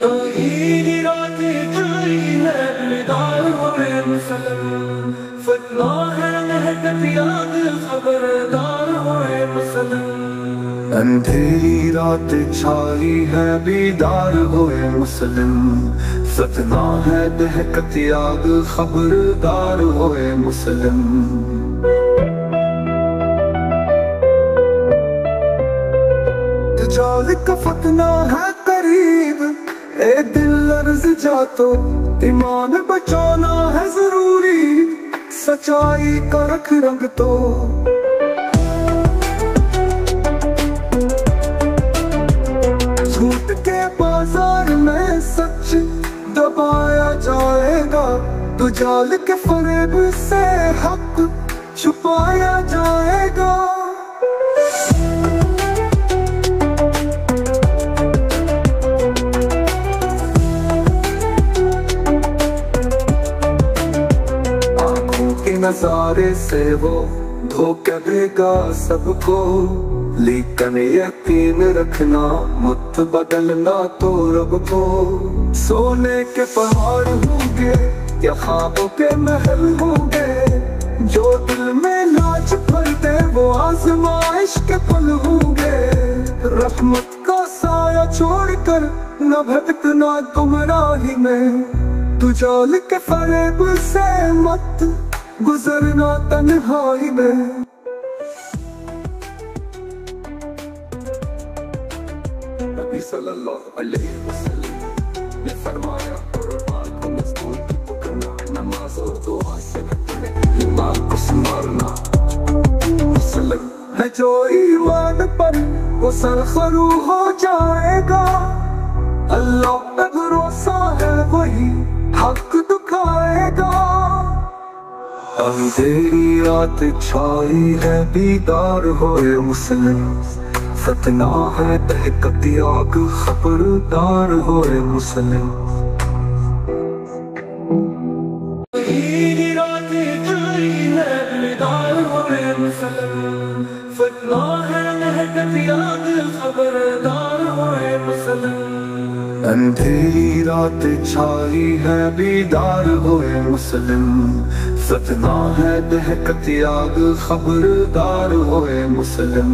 तौहीदी रातें चली है बेदार हुए मुसलम, फतना है महकत याद खबरदार हुए मुसलम। अंधेरी रात छाई है बेदार हुए मुसलम, फतना है दहकत याद खबरदार हुए मुसलम। जाल का फतना है करीब, ए दिल अर्ज जा तो ईमान बचाना है जरूरी, सच्चाई का रख रंग तो। झूठ के बाजार में सच दबाया जाएगा, तो जाल के फरेब से हक छुपाया जाएगा। नजारे से वो धोखा देगा सबको, लेकिन यकीन रखना मुत बदलना तो रब को। सोने के पहाड़ होंगे या ख्वाबों के महल होंगे, जो दिल में नाच भर दे वो आजमाइश के पल होंगे। रहमत का साया छोड़कर न भटकना गुमराही में, तू जाल के फरेब से मत गुजरना तन्हाई में। नबी सल्लल्लाहु अलैहि वसल्लम ने फरमाया, कुर्बान को मजबूत पकड़ना, नमाज और दुआ से अपने ईमान को संभालना। वसल्लम है जो ईमान पर वो सरखरू हो जाएगा, अल्लाह पे भरोसा है वही हक दिखाएगा। अंधेरी रात छाई है बेदार होए मुसलम, फतना है दहकत आग खबरदार होए मुसलम। अंधेरी रात छाई है बेदार होए मुसलम, फतना है दहकत आग खबरदार होए मुसलम। अंधेरी रात छाई है बेदार होए मुसलम, फतना है दहकत आग खबरदार होए मुसलम।